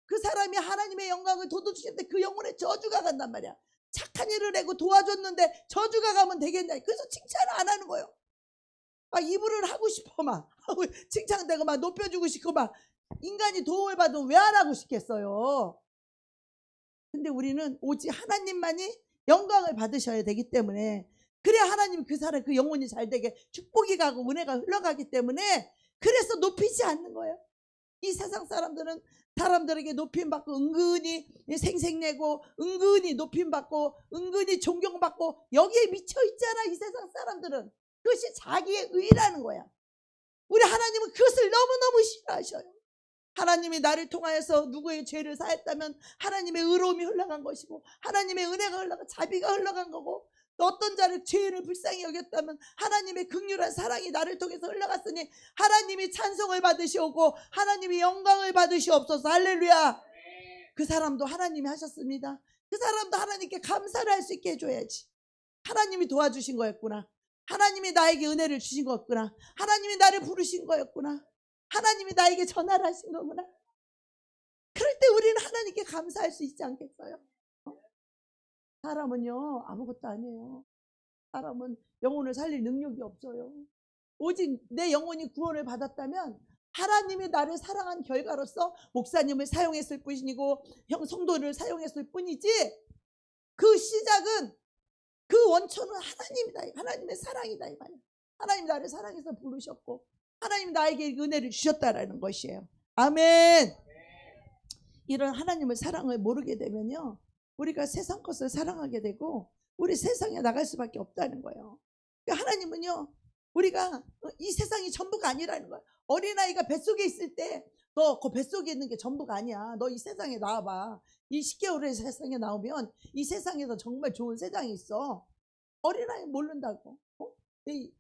그 사람이 하나님의 영광을 돋우실 때 그 영혼에 저주가 간단 말이야. 착한 일을 하고 도와줬는데 저주가 가면 되겠냐. 그래서 칭찬을 안 하는 거예요. 막 이불을 하고 싶어 막 칭찬되고 막 높여주고 싶고 막 인간이 도움을 받으면 왜 안 하고 싶겠어요. 근데 우리는 오직 하나님만이 영광을 받으셔야 되기 때문에 그래야 하나님 그 사람 그 영혼이 잘 되게 축복이 가고 은혜가 흘러가기 때문에 그래서 높이지 않는 거예요. 이 세상 사람들은 사람들에게 높임받고 은근히 생색내고 은근히 높임받고 은근히 존경받고 여기에 미쳐있잖아. 이 세상 사람들은 그것이 자기의 의라는 거야. 우리 하나님은 그것을 너무너무 싫어하셔요. 하나님이 나를 통하여서 누구의 죄를 사했다면 하나님의 의로움이 흘러간 것이고 하나님의 은혜가 흘러간 자비가 흘러간 거고 또 어떤 자를 죄인을 불쌍히 여겼다면 하나님의 긍휼한 사랑이 나를 통해서 흘러갔으니 하나님이 찬송을 받으시오고 하나님이 영광을 받으시옵소서. 할렐루야. 그 사람도 하나님이 하셨습니다. 그 사람도 하나님께 감사를 할 수 있게 해줘야지. 하나님이 도와주신 거였구나. 하나님이 나에게 은혜를 주신 거였구나. 하나님이 나를 부르신 거였구나. 하나님이 나에게 전화를 하신 거구나. 그럴 때 우리는 하나님께 감사할 수 있지 않겠어요? 사람은요, 아무것도 아니에요. 사람은 영혼을 살릴 능력이 없어요. 오직 내 영혼이 구원을 받았다면 하나님이 나를 사랑한 결과로서 목사님을 사용했을 뿐이고 성도를 사용했을 뿐이지, 그 시작은, 그 원천은 하나님이다. 하나님의 사랑이다 이 말이에요. 하나님 나를 사랑해서 부르셨고 하나님 나에게 은혜를 주셨다라는 것이에요. 아멘. 이런 하나님의 사랑을 모르게 되면요, 우리가 세상 것을 사랑하게 되고 우리 세상에 나갈 수밖에 없다는 거예요. 그러니까 하나님은요, 우리가 이 세상이 전부가 아니라는 거예요. 어린아이가 뱃속에 있을 때 너 그 뱃속에 있는 게 전부가 아니야. 너 이 세상에 나와봐. 이 10개월의 세상에 나오면 이 세상에서 정말 좋은 세상이 있어. 어린아이 모른다고. 이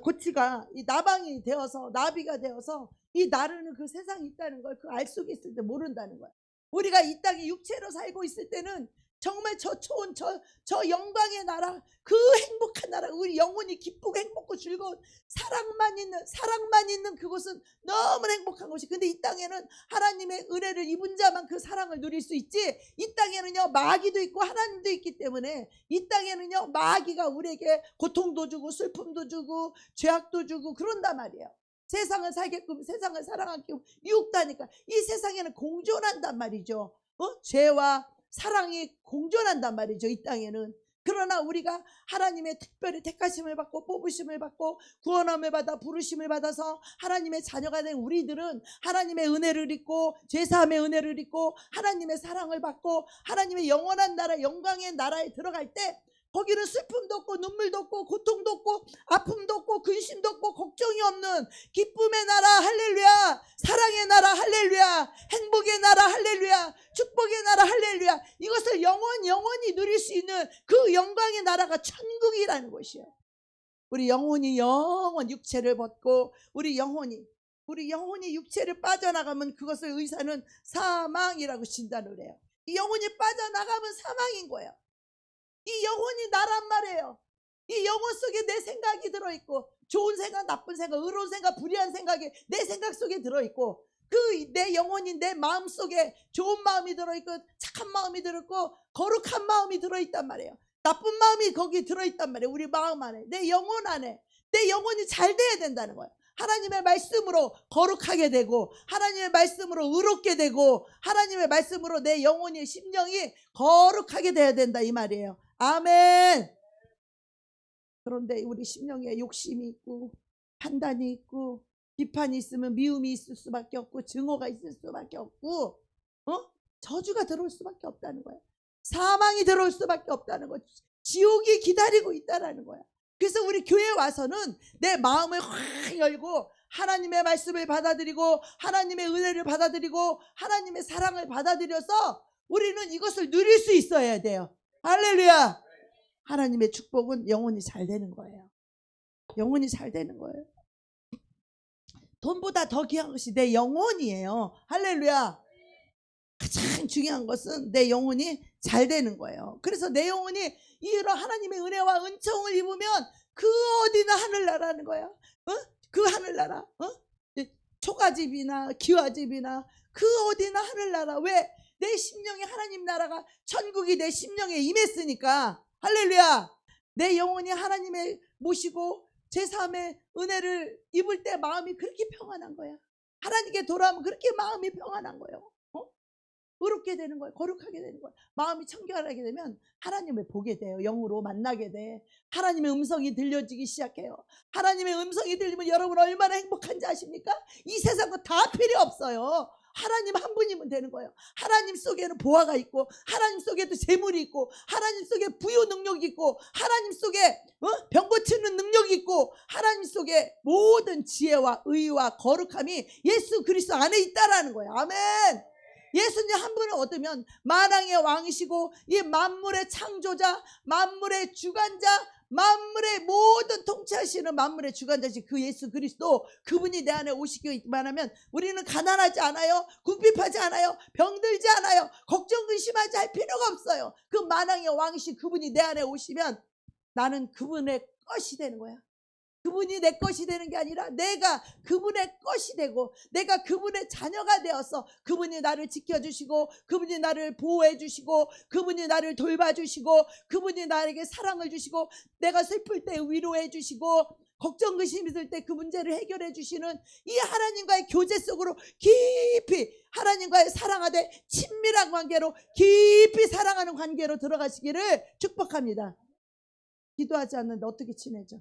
고치가 이 나방이 되어서, 나비가 되어서 이 나르는 그 세상이 있다는 걸 그 알 속에 있을 때 모른다는 거야. 우리가 이 땅에 육체로 살고 있을 때는 정말 저 초원, 저 영광의 나라, 그 행복한 나라, 우리 영혼이 기쁘고 행복고 즐거운 사랑만 있는 그곳은 너무 행복한 곳이. 근데 이 땅에는 하나님의 은혜를 입은 자만 그 사랑을 누릴 수 있지, 이 땅에는요 마귀도 있고 하나님도 있기 때문에 이 땅에는요 마귀가 우리에게 고통도 주고 슬픔도 주고 죄악도 주고 그런단 말이에요. 세상을 살게끔, 세상을 사랑하게끔 유혹다니까. 이 세상에는 공존한단 말이죠. 죄와 사랑이 공존한단 말이죠, 이 땅에는. 그러나 우리가 하나님의 특별히 택하심을 받고 뽑으심을 받고 구원함을 받아 부르심을 받아서 하나님의 자녀가 된 우리들은 하나님의 은혜를 입고 죄사함의 은혜를 입고 하나님의 사랑을 받고 하나님의 영원한 나라, 영광의 나라에 들어갈 때 거기는 슬픔도 없고 눈물도 없고 고통도 없고 아픔도 없고 근심도 없고 걱정이 없는 기쁨의 나라 할렐루야, 사랑의 나라 할렐루야, 행복의 나라 할렐루야, 축복의 나라 할렐루야. 이것을 영원히 누릴 수 있는 그 영광의 나라가 천국이라는 것이에요. 우리 영혼이 육체를 벗고 우리 영혼이 육체를 빠져나가면 그것을 의사는 사망이라고 진단을 해요. 이 영혼이 빠져나가면 사망인 거예요. 이 영혼이 나란 말이에요. 이 영혼 속에 내 생각이 들어있고 좋은 생각, 나쁜 생각, 의로운 생각, 불의한 생각이 내 생각 속에 들어있고 그 내 영혼이 내 마음 속에 좋은 마음이 들어있고 착한 마음이 들어있고 거룩한 마음이 들어있단 말이에요. 나쁜 마음이 거기 들어있단 말이에요. 우리 마음 안에, 내 영혼 안에. 내 영혼이 잘 돼야 된다는 거예요. 하나님의 말씀으로 거룩하게 되고 하나님의 말씀으로 의롭게 되고 하나님의 말씀으로 내 영혼이, 심령이 거룩하게 돼야 된다 이 말이에요. 아멘. 그런데 우리 심령에 욕심이 있고 판단이 있고 비판이 있으면 미움이 있을 수밖에 없고 증오가 있을 수밖에 없고 저주가 들어올 수밖에 없다는 거야. 사망이 들어올 수밖에 없다는 거야. 지옥이 기다리고 있다는 거야. 그래서 우리 교회에 와서는 내 마음을 확 열고 하나님의 말씀을 받아들이고 하나님의 은혜를 받아들이고 하나님의 사랑을 받아들여서 우리는 이것을 누릴 수 있어야 돼요. 할렐루야. 하나님의 축복은 영혼이 잘 되는 거예요. 영혼이 잘 되는 거예요. 돈보다 더 귀한 것이 내 영혼이에요. 할렐루야. 가장 중요한 것은 내 영혼이 잘 되는 거예요. 그래서 내 영혼이 이런 하나님의 은혜와 은총을 입으면 그 어디나 하늘나라는 거야. 그 하늘나라, 초가집이나 기와집이나 그 어디나 하늘나라. 왜? 내 심령에 하나님 나라가, 천국이 내 심령에 임했으니까. 할렐루야. 내 영혼이 하나님의 모시고 제3의 은혜를 입을 때 마음이 그렇게 평안한 거야. 하나님께 돌아오면 그렇게 마음이 평안한 거예요. 의롭게 되는 거예요. 거룩하게 되는 거예요. 마음이 청결하게 되면 하나님을 보게 돼요. 영으로 만나게 돼. 하나님의 음성이 들려지기 시작해요. 하나님의 음성이 들리면 여러분 얼마나 행복한지 아십니까? 이 세상 거 다 필요 없어요. 하나님 한 분이면 되는 거예요. 하나님 속에는 보화가 있고 하나님 속에도 재물이 있고 하나님 속에 부요 능력이 있고 하나님 속에 병 고치는 능력이 있고 하나님 속에 모든 지혜와 의와 거룩함이 예수 그리스도 안에 있다라는 거예요. 아멘. 예수님 한 분을 얻으면 만왕의 왕이시고 이 만물의 창조자, 만물의 주관자, 만물의 모든 통치하시는 만물의 주관자신 그 예수 그리스도, 그분이 내 안에 오시기만 하면 우리는 가난하지 않아요. 궁핍하지 않아요. 병들지 않아요. 걱정 근심하지 할 필요가 없어요. 그 만왕의 왕이신 그분이 내 안에 오시면 나는 그분의 것이 되는 거야. 그분이 내 것이 되는 게 아니라 내가 그분의 것이 되고 내가 그분의 자녀가 되어서 그분이 나를 지켜주시고 그분이 나를 보호해 주시고 그분이 나를 돌봐주시고 그분이 나에게 사랑을 주시고 내가 슬플 때 위로해 주시고 걱정 의심이 들 때 그 문제를 해결해 주시는 이 하나님과의 교제 속으로 깊이 하나님과의 사랑하되 친밀한 관계로 깊이 사랑하는 관계로 들어가시기를 축복합니다. 기도하지 않는데 어떻게 친해져?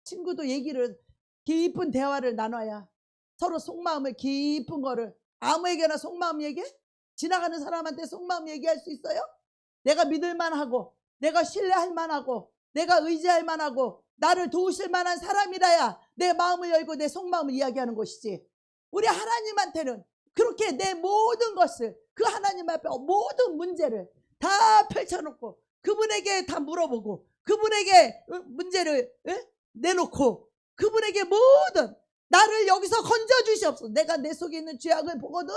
친구도 얘기를 깊은 대화를 나눠야 서로 속마음을 깊은 거를 아무에게나 속마음 얘기해? 지나가는 사람한테 속마음 얘기할 수 있어요? 내가 믿을 만하고 내가 신뢰할 만하고 내가 의지할 만하고 나를 도우실 만한 사람이라야 내 마음을 열고 내 속마음을 이야기하는 것이지. 우리 하나님한테는 그렇게 내 모든 것을 그 하나님 앞에 모든 문제를 다 펼쳐놓고 그분에게 다 물어보고 그분에게 문제를 내놓고 그분에게 모든 나를 여기서 건져주시옵소서. 내가 내 속에 있는 죄악을 보거든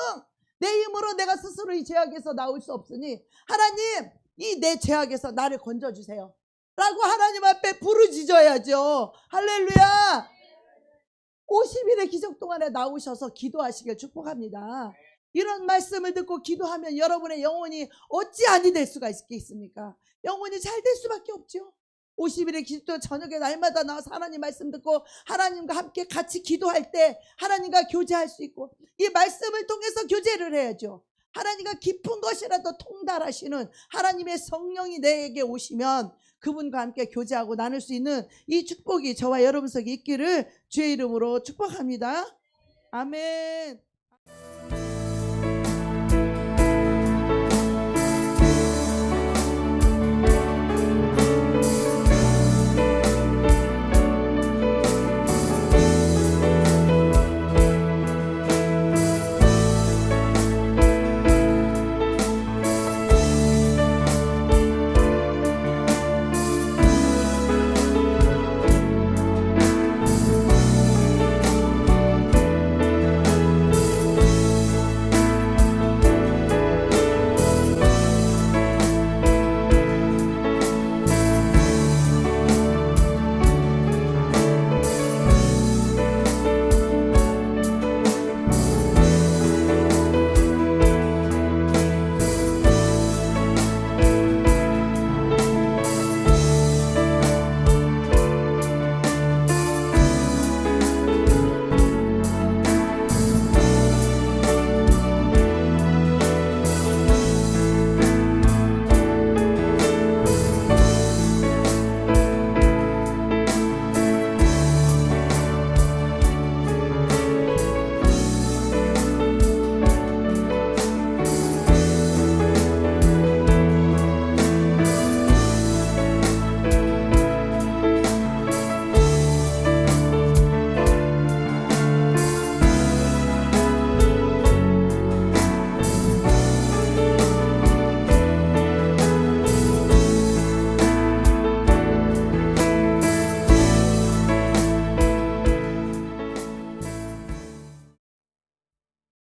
내 힘으로 내가 스스로 이 죄악에서 나올 수 없으니 하나님 이 내 죄악에서 나를 건져주세요 라고 하나님 앞에 부르짖어야죠. 할렐루야. 50일의 기적 동안에 나오셔서 기도하시길 축복합니다. 이런 말씀을 듣고 기도하면 여러분의 영혼이 어찌 아니 될 수가 있겠습니까? 영혼이 잘 될 수밖에 없죠. 50일의 기도 저녁에 날마다 나와서 하나님 말씀 듣고 하나님과 함께 같이 기도할 때 하나님과 교제할 수 있고 이 말씀을 통해서 교제를 해야죠. 하나님과 깊은 것이라도 통달하시는 하나님의 성령이 내게 오시면 그분과 함께 교제하고 나눌 수 있는 이 축복이 저와 여러분 속에 있기를 주의 이름으로 축복합니다. 아멘.